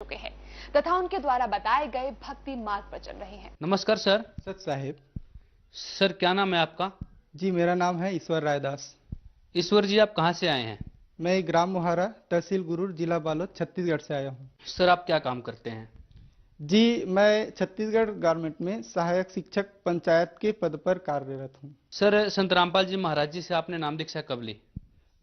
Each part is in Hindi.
चुके हैं तथा उनके द्वारा बताए गए भक्ति मार्ग पर चल रहे हैं। नमस्कार सर। सच साहेब। सर क्या नाम है आपका? जी मेरा नाम है ईश्वर रायदास। ईश्वर जी, आप कहाँ से आए हैं? मैं ग्राम मोहारा, तहसील गुरूर, जिला बालोद, छत्तीसगढ़ से आया हूँ। सर आप क्या काम करते हैं? जी मैं छत्तीसगढ़ गवर्नमेंट में सहायक शिक्षक पंचायत के पद पर कार्यरत हूँ। सर संत रामपाल जी महाराज जी से आपने नाम दीक्षा कब ली?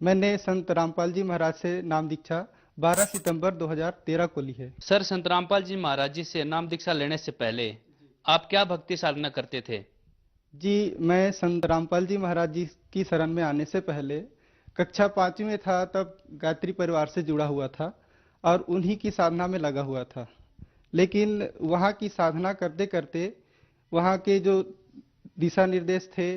मैंने संत रामपाल जी महाराज से नाम दीक्षा 12 सितंबर 2013 को ली है। सर संत रामपाल जी महाराज जी से नाम दीक्षा लेने से पहले आप क्या भक्ति साधना करते थे? जी मैं संत रामपाल जी महाराज जी की शरण में आने से पहले कक्षा 5वीं में था, तब गायत्री परिवार से जुड़ा हुआ था और उन्हीं की साधना में लगा हुआ था। लेकिन वहाँ की साधना करते करते वहाँ के जो दिशा निर्देश थे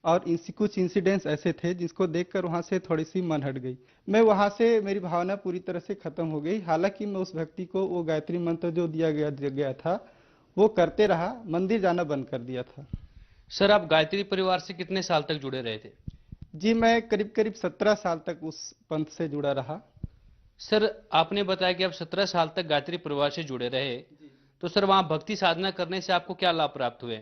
और कुछ इंसिडेंट्स ऐसे थे जिसको देखकर वहाँ से थोड़ी सी मन हट गई। मैं वहाँ से, मेरी भावना पूरी तरह से खत्म हो गई। हालांकि मैं उस व्यक्ति को वो गायत्री मंत्र जो दिया गया था वो करते रहा, मंदिर जाना बंद कर दिया था। सर आप गायत्री परिवार से कितने साल तक जुड़े रहे थे? जी मैं करीब करीब 17 साल तक उस पंथ से जुड़ा रहा। सर आपने बताया कि आप 17 साल तक गायत्री परिवार से जुड़े रहे, तो सर वहाँ भक्ति साधना करने से आपको क्या लाभ प्राप्त हुए?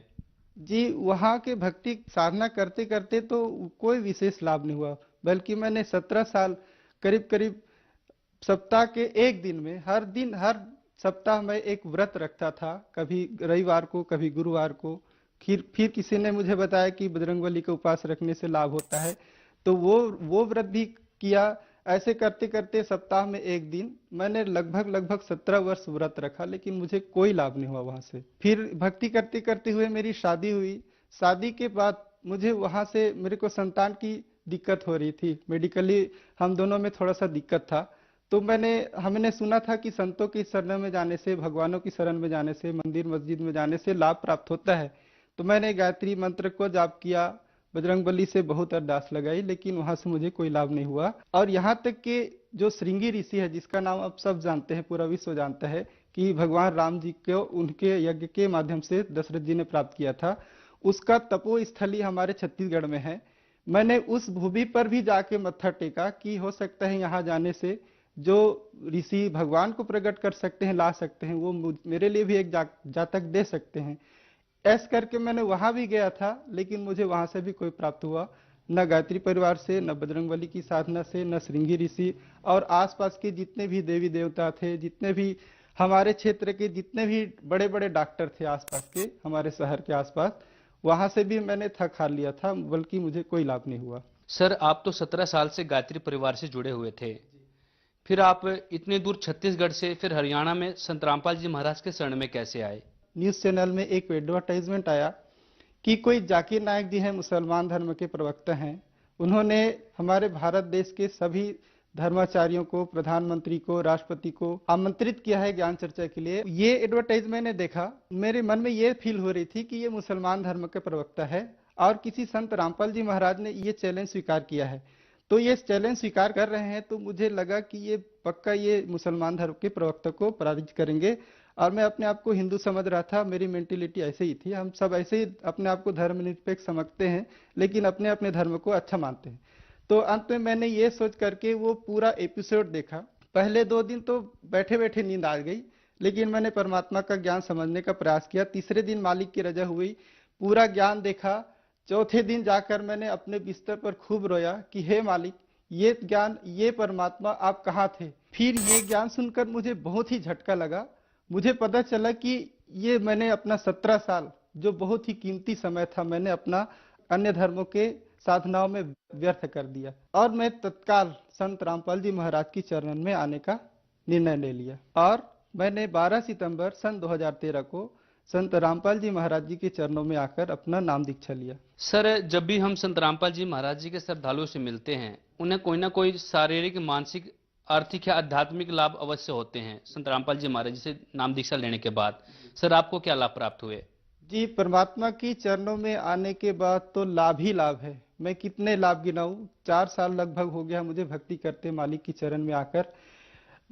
जी वहाँ के भक्ति साधना करते करते तो कोई विशेष लाभ नहीं हुआ, बल्कि मैंने 17 साल करीब करीब सप्ताह के एक दिन में, हर दिन हर सप्ताह में एक व्रत रखता था। कभी रविवार को, कभी गुरुवार को। फिर किसी ने मुझे बताया कि बजरंगबली का उपवास रखने से लाभ होता है, तो वो व्रत भी किया। ऐसे करते करते सप्ताह में एक दिन मैंने लगभग 17 वर्ष व्रत रखा, लेकिन मुझे कोई लाभ नहीं हुआ वहां से। फिर भक्ति करते करते हुए मेरी शादी हुई। शादी के बाद मुझे वहां से, मेरे को संतान की दिक्कत हो रही थी, मेडिकली हम दोनों में थोड़ा सा दिक्कत था। तो हमने सुना था कि संतों की शरण में जाने से, भगवानों की शरण में जाने से, मंदिर मस्जिद में जाने से लाभ प्राप्त होता है। तो मैंने गायत्री मंत्र को जाप किया, बजरंगबली से बहुत अरदास लगाई, लेकिन वहां से मुझे कोई लाभ नहीं हुआ। और यहाँ तक कि जो श्रृंगी ऋषि है, जिसका नाम अब सब जानते हैं, पूरा विश्व जानता है कि भगवान राम जी को उनके यज्ञ के माध्यम से दशरथ जी ने प्राप्त किया था, उसका तपोस्थली हमारे छत्तीसगढ़ में है। मैंने उस भूमि पर भी जाके मत्था टेका कि हो सकता है यहाँ जाने से जो ऋषि भगवान को प्रकट कर सकते हैं, ला सकते हैं, वो मेरे लिए भी एक जातक दे सकते हैं। ऐस करके मैंने वहां भी गया था, लेकिन मुझे वहां से भी कोई प्राप्त हुआ, न गायत्री परिवार से, न बजरंगबली की साधना से, न श्रृंगी ऋषि। और आसपास के जितने भी देवी देवता थे, जितने भी हमारे क्षेत्र के जितने भी बड़े बड़े डॉक्टर थे आसपास के, हमारे शहर के आसपास, वहां से भी मैंने थक हार लिया था, बल्कि मुझे कोई लाभ नहीं हुआ। सर आप तो 17 साल से गायत्री परिवार से जुड़े हुए थे, फिर आप इतने दूर छत्तीसगढ़ से फिर हरियाणा में संत रामपाल जी महाराज के शरण में कैसे आए? न्यूज चैनल में एक एडवर्टाइजमेंट आया कि कोई जाकिर नायक जी हैं, मुसलमान धर्म के प्रवक्ता हैं। उन्होंने हमारे भारत देश के सभी धर्माचार्यों को, प्रधानमंत्री को, राष्ट्रपति को आमंत्रित किया है ज्ञान चर्चा के लिए। ये एडवर्टाइज मैंने देखा, मेरे मन में ये फील हो रही थी कि ये मुसलमान धर्म के प्रवक्ता है और किसी संत रामपाल जी महाराज ने ये चैलेंज स्वीकार किया है, तो ये चैलेंज स्वीकार कर रहे हैं, तो मुझे लगा कि ये पक्का ये मुसलमान धर्म के प्रवक्ता को पराजित करेंगे। और मैं अपने आप को हिंदू समझ रहा था, मेरी मेंटेलिटी ऐसे ही थी। हम सब ऐसे ही अपने आप को धर्मनिरपेक्ष समझते हैं, लेकिन अपने अपने धर्म को अच्छा मानते हैं। तो अंत में मैंने ये सोच करके वो पूरा एपिसोड देखा। पहले 2 दिन तो बैठे बैठे नींद आ गई, लेकिन मैंने परमात्मा का ज्ञान समझने का प्रयास किया। तीसरे दिन मालिक की रजा हुई, पूरा ज्ञान देखा। चौथे दिन जाकर मैंने अपने बिस्तर पर खूब रोया कि हे मालिक, ये ज्ञान, ये परमात्मा, आप कहाँ थे? फिर ये ज्ञान सुनकर मुझे बहुत ही झटका लगा। मुझे पता चला कि ये मैंने अपना 17 साल, जो बहुत ही कीमती समय था, मैंने अपना अन्य धर्मों के साधनाओं में व्यर्थ कर दिया। और मैं तत्काल संत रामपाल जी महाराज की चरण में आने का निर्णय ले लिया और मैंने 12 सितंबर सन 2013 को संत रामपाल जी महाराज जी के चरणों में आकर अपना नाम दीक्षा लिया। सर जब भी हम संत रामपाल जी महाराज जी के श्रद्धालुओं से मिलते हैं, उन्हें कोई ना कोई शारीरिक, मानसिक, आर्थिक या आध्यात्मिक लाभ अवश्य होते हैं संत रामपाल जी महाराज जी से नाम दीक्षा लेने के बाद। सर आपको क्या लाभ प्राप्त हुए? जी परमात्मा की चरणों में आने के बाद तो लाभ ही लाभ है। मैं कितने लाभ गिनाऊं, 4 साल लगभग हो गया मुझे भक्ति करते मालिक की चरण में आकर।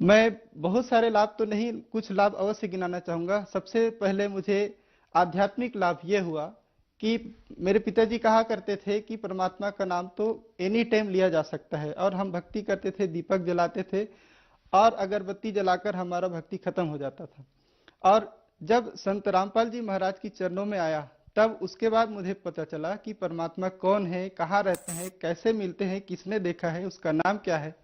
मैं बहुत सारे लाभ तो नहीं, कुछ लाभ अवश्य गिनाना चाहूंगा। सबसे पहले मुझे आध्यात्मिक लाभ ये हुआ कि मेरे पिताजी कहा करते थे कि परमात्मा का नाम तो एनी टाइम लिया जा सकता है, और हम भक्ति करते थे, दीपक जलाते थे और अगरबत्ती जलाकर हमारा भक्ति खत्म हो जाता था। और जब संत रामपाल जी महाराज की चरणों में आया, तब उसके बाद मुझे पता चला कि परमात्मा कौन है, कहाँ रहते हैं, कैसे मिलते हैं, किसने देखा है, उसका नाम क्या है,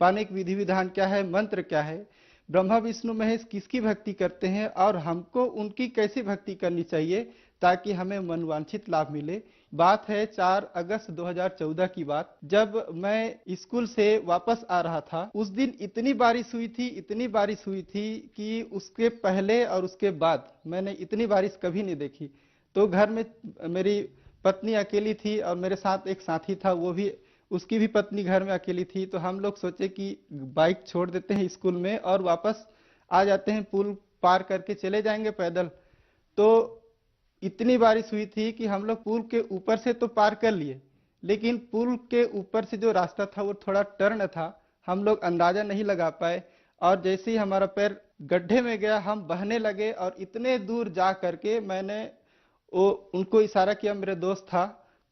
पाने की विधि विधान क्या है, मंत्र क्या है, ब्रह्मा विष्णु महेश किसकी भक्ति करते हैं और हमको उनकी कैसी भक्ति करनी चाहिए ताकि हमें मनवांछित लाभ मिले। बात है 4 अगस्त 2014 की बात, जब मैं स्कूल से वापस आ रहा था। उस दिन इतनी बारिश हुई थी, इतनी बारिश हुई थी कि उसके पहले और उसके बाद मैंने इतनी बारिश कभी नहीं देखी। तो घर में मेरी पत्नी अकेली थी और मेरे साथ एक साथी था, वो भी, उसकी भी पत्नी घर में अकेली थी। तो हम लोग सोचे कि बाइक छोड़ देते हैं स्कूल में और वापस आ जाते हैं, पुल पार करके चले जाएंगे पैदल। तो इतनी बारिश हुई थी कि हम लोग पुल के ऊपर से तो पार कर लिए, लेकिन पुल के ऊपर से जो रास्ता था वो थोड़ा टर्न था, हम लोग अंदाजा नहीं लगा पाए। और जैसे ही हमारा पैर गड्ढे में गया, हम बहने लगे और इतने दूर जा करके मैंने वो उनको इशारा किया, मेरे दोस्त था,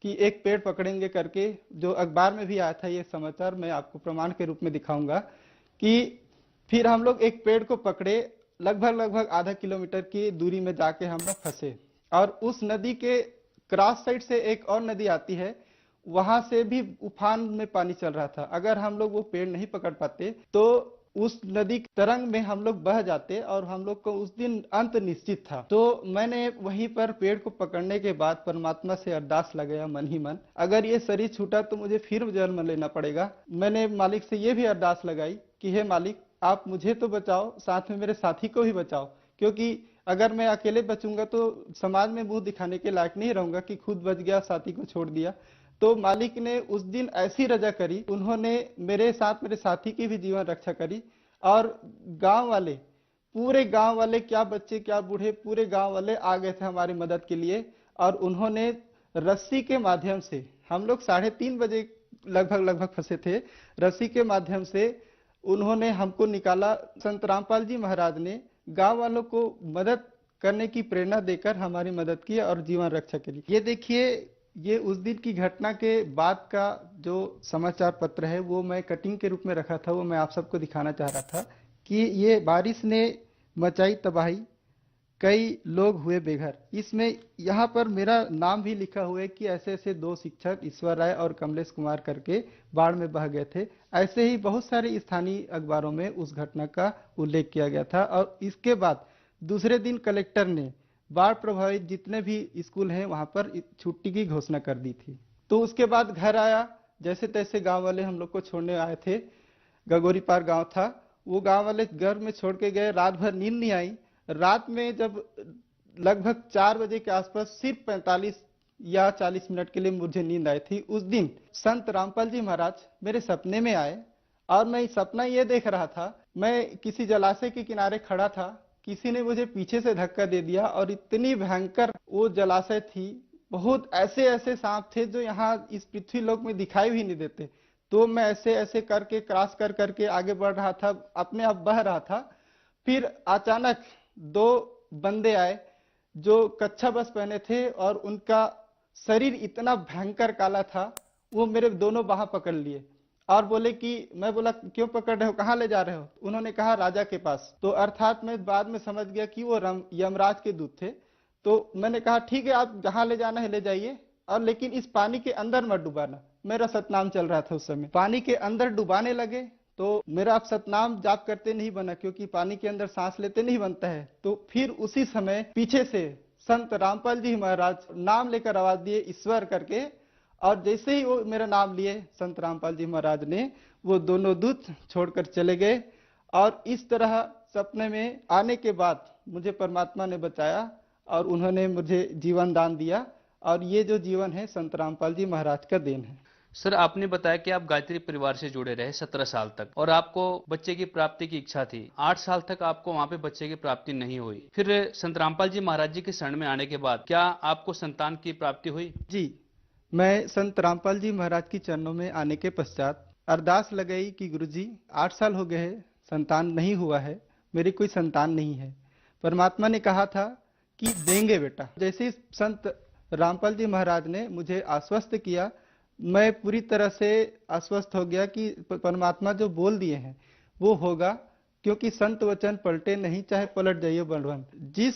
कि एक पेड़ पकड़ेंगे करके, जो अखबार में भी आया था ये समाचार, मैं आपको प्रमाण के रूप में दिखाऊंगा। कि फिर हम लोग एक पेड़ को पकड़े, लगभग आधा किलोमीटर की दूरी में जाके हम लोग फंसे। और उस नदी के क्रॉस साइड से एक और नदी आती है, वहां से भी उफान में पानी चल रहा था। अगर हम लोग वो पेड़ नहीं पकड़ पाते तो उस नदी की तरंग में हम लोग बह जाते और हम लोग को उस दिन अंत निश्चित था। तो मैंने वहीं पर पेड़ को पकड़ने के बाद परमात्मा से अरदास लगाया मन ही मन, अगर ये शरीर छूटा तो मुझे फिर जन्म लेना पड़ेगा। मैंने मालिक से ये भी अरदास लगाई कि हे मालिक, आप मुझे तो बचाओ, साथ में मेरे साथी को भी बचाओ, क्योंकि अगर मैं अकेले बचूंगा तो समाज में मुंह दिखाने के लायक नहीं रहूंगा कि खुद बच गया, साथी को छोड़ दिया। तो मालिक ने उस दिन ऐसी रजा करी, उन्होंने मेरे साथ मेरे साथी की भी जीवन रक्षा करी। और गांव वाले, पूरे गांव वाले, क्या बच्चे क्या बूढ़े, पूरे गांव वाले आ गए थे हमारी मदद के लिए। और उन्होंने रस्सी के माध्यम से, हम लोग 3:30 बजे लगभग फंसे थे, रस्सी के माध्यम से उन्होंने हमको निकाला। संत रामपाल जी महाराज ने गांव वालों को मदद करने की प्रेरणा देकर हमारी मदद की और जीवन रक्षा करी। ये देखिए, ये उस दिन की घटना के बाद का जो समाचार पत्र है वो मैं कटिंग के रूप में रखा था, वो मैं आप सबको दिखाना चाह रहा था कि ये बारिश ने मचाई तबाही, कई लोग हुए बेघर। इसमें यहाँ पर मेरा नाम भी लिखा हुआ है कि ऐसे ऐसे 2 शिक्षक ईश्वर राय और कमलेश कुमार करके बाढ़ में बह गए थे। ऐसे ही बहुत सारे स्थानीय अखबारों में उस घटना का उल्लेख किया गया था। और इसके बाद दूसरे दिन कलेक्टर ने बाढ़ प्रभावित जितने भी स्कूल हैं वहां पर छुट्टी की घोषणा कर दी थी। तो उसके बाद घर आया, जैसे तैसे गांव वाले हम लोग को छोड़ने आए थे। गगोरी पार गांव था, वो गांव वाले घर में छोड़ के गए। रात भर नींद नहीं आई। रात में जब लगभग 4 बजे के आसपास सिर्फ 45 या 40 मिनट के लिए मुझे नींद आई थी। उस दिन संत रामपाल जी महाराज मेरे सपने में आए और मैं सपना ये देख रहा था, मैं किसी जलाशय के किनारे खड़ा था, किसी ने मुझे पीछे से धक्का दे दिया और इतनी भयंकर वो जलाशय थी। बहुत ऐसे ऐसे सांप थे जो यहाँ इस पृथ्वी लोक में दिखाई भी नहीं देते। तो मैं ऐसे ऐसे करके क्रॉस कर करके आगे बढ़ रहा था, अपने आप बह रहा था। फिर अचानक 2 बंदे आए जो कच्छा बस पहने थे और उनका शरीर इतना भयंकर काला था, वो मेरे दोनों बाह पकड़ लिए और बोले कि, मैं बोला क्यों पकड़ रहे हो, कहाँ ले जा रहे हो? उन्होंने कहा राजा के पास। तो अर्थात मैं बाद में समझ गया कि वो यमराज के दूत थे। तो मैंने कहा ठीक है, आप जहां ले जाना है ले जाइए, और लेकिन इस पानी के अंदर मत डुबाना। मेरा सतनाम चल रहा था उस समय। पानी के अंदर डुबाने लगे तो मेरा अब सतनाम जाप करते नहीं बना, क्योंकि पानी के अंदर सांस लेते नहीं बनता है। तो फिर उसी समय पीछे से संत रामपाल जी महाराज नाम लेकर आवाज दिए ईश्वर करके, और जैसे ही वो मेरा नाम लिए संत रामपाल जी महाराज ने, वो दोनों दूत छोड़कर चले गए। और इस तरह सपने में आने के बाद मुझे परमात्मा ने बचाया और उन्होंने मुझे जीवन दान दिया। और ये जो जीवन है संत रामपाल जी महाराज का देन है। सर, आपने बताया कि आप गायत्री परिवार से जुड़े रहे 17 साल तक और आपको बच्चे की प्राप्ति की इच्छा थी। 8 साल तक आपको वहां पे बच्चे की प्राप्ति नहीं हुई। फिर संत रामपाल जी महाराज जी के शरण में आने के बाद क्या आपको संतान की प्राप्ति हुई? जी, मैं संत रामपाल जी महाराज की चरणों में आने के पश्चात अरदास लगाई कि गुरुजी 8 साल हो गए हैं, संतान नहीं हुआ है, मेरी कोई संतान नहीं है। परमात्मा ने कहा था कि देंगे बेटा। जैसे ही संत रामपाल जी महाराज ने मुझे आश्वस्त किया, मैं पूरी तरह से आश्वस्त हो गया कि परमात्मा जो बोल दिए हैं वो होगा, क्योंकि संत वचन पलटे नहीं, चाहे पलट जाइए बलवन। जिस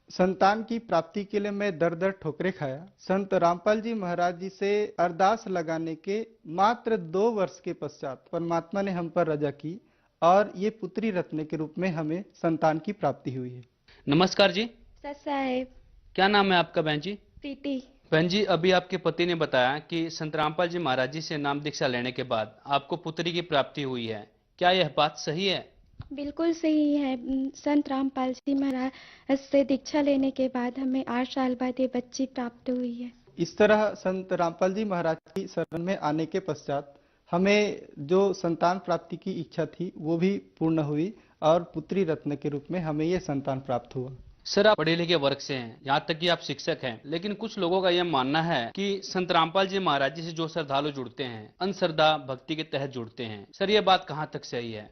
संतान की प्राप्ति के लिए मैं दर दर ठोकरे खाया, संत रामपाल जी महाराज जी से अरदास लगाने के मात्र 2 वर्ष के पश्चात परमात्मा ने हम पर रजा की और ये पुत्री रत्न के रूप में हमें संतान की प्राप्ति हुई है। नमस्कार जी, सर साहेब। क्या नाम है आपका बहन जी? प्रीति। बहन जी, अभी आपके पति ने बताया कि संत रामपाल जी महाराज जी से नाम दीक्षा लेने के बाद आपको पुत्री की प्राप्ति हुई है, क्या यह बात सही है? बिल्कुल सही है। संत रामपाल जी महाराज से दीक्षा लेने के बाद हमें 8 साल बाद ये बच्ची प्राप्त हुई है। इस तरह संत रामपाल जी महाराज की शरण में आने के पश्चात हमें जो संतान प्राप्ति की इच्छा थी वो भी पूर्ण हुई और पुत्री रत्न के रूप में हमें ये संतान प्राप्त हुआ। सर, आप पढ़े लिखे वर्ग से हैं, यहाँ तक कि आप शिक्षक हैं, लेकिन कुछ लोगों का यह मानना है कि संत रामपाल जी महाराज जी से जो श्रद्धालु जुड़ते हैं अंधश्रद्धा भक्ति के तहत जुड़ते हैं। सर, यह बात कहाँ तक सही है?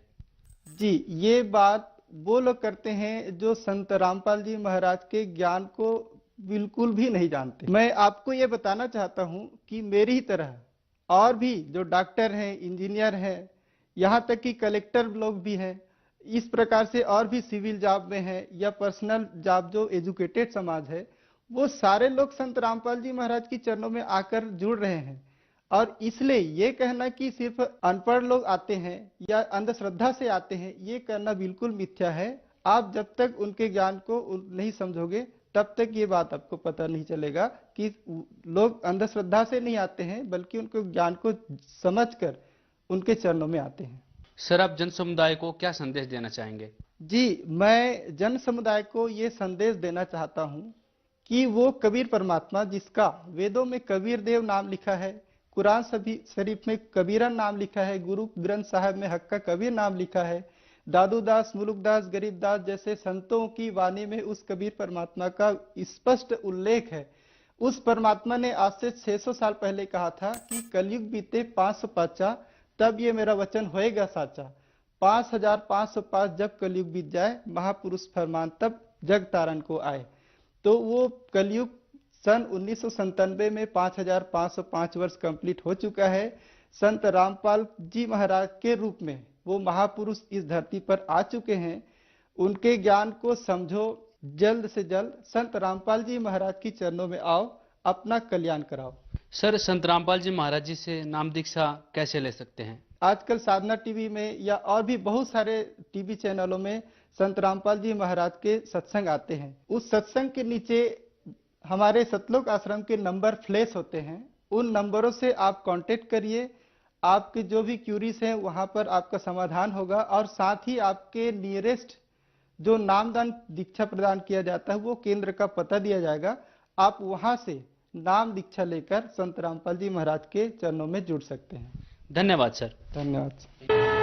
जी, ये बात वो लोग करते हैं जो संत रामपाल जी महाराज के ज्ञान को बिल्कुल भी नहीं जानते। मैं आपको ये बताना चाहता हूँ कि मेरी ही तरह और भी जो डॉक्टर हैं, इंजीनियर हैं, यहाँ तक कि कलेक्टर लोग भी हैं, इस प्रकार से और भी सिविल जॉब में हैं या पर्सनल जॉब जो एजुकेटेड समाज है, वो सारे लोग संत रामपाल जी महाराज की चरणों में आकर जुड़ रहे हैं। और इसलिए ये कहना कि सिर्फ अनपढ़ लोग आते हैं या अंधश्रद्धा से आते हैं, ये कहना बिल्कुल मिथ्या है। आप जब तक उनके ज्ञान को नहीं समझोगे तब तक ये बात आपको पता नहीं चलेगा कि लोग अंधश्रद्धा से नहीं आते हैं, बल्कि उनको ज्ञान को समझकर उनके चरणों में आते हैं। सर, आप जन समुदाय को क्या संदेश देना चाहेंगे? जी, मैं जन समुदाय को ये संदेश देना चाहता हूँ कि वो कबीर परमात्मा, जिसका वेदों में कबीर देव नाम लिखा है, कुरान शरीफ में कबीरा नाम लिखा है, गुरु ग्रंथ साहब में हक्का कबीर नाम लिखा है, दादू दास, मुलुक दास, गरीब दास जैसे संतों की वाणी में उस कबीर परमात्मा का स्पष्ट उल्लेख है। उस परमात्मा ने आज से 600 साल पहले कहा था कि कलयुग बीते 505 तब ये मेरा वचन होएगा साचा। 5505 जब कलयुग बीत जाए, महापुरुष फरमान तब जग तारण को आए। तो वो कलयुग सन 1997 में 5505 वर्ष कंप्लीट हो चुका है। संत रामपाल जी महाराज के रूप में वो महापुरुष इस धरती पर आ चुके हैं। उनके ज्ञान को समझो, जल्द से जल्द संत रामपाल जी महाराज की चरणों में आओ, अपना कल्याण कराओ। सर, संत रामपाल जी महाराज जी से नाम दीक्षा कैसे ले सकते हैं? आजकल साधना टीवी में या और भी बहुत सारे टीवी चैनलों में संत रामपाल जी महाराज के सत्संग आते हैं। उस सत्संग के नीचे हमारे सतलोक आश्रम के नंबर फ्लैश होते हैं। उन नंबरों से आप कांटेक्ट करिए, आपके जो भी क्यूरीज हैं वहां पर आपका समाधान होगा। और साथ ही आपके नियरेस्ट जो नामदान दीक्षा प्रदान किया जाता है वो केंद्र का पता दिया जाएगा। आप वहां से नाम दीक्षा लेकर संत रामपाल जी महाराज के चरणों में जुड़ सकते हैं। धन्यवाद सर। धन्यवाद।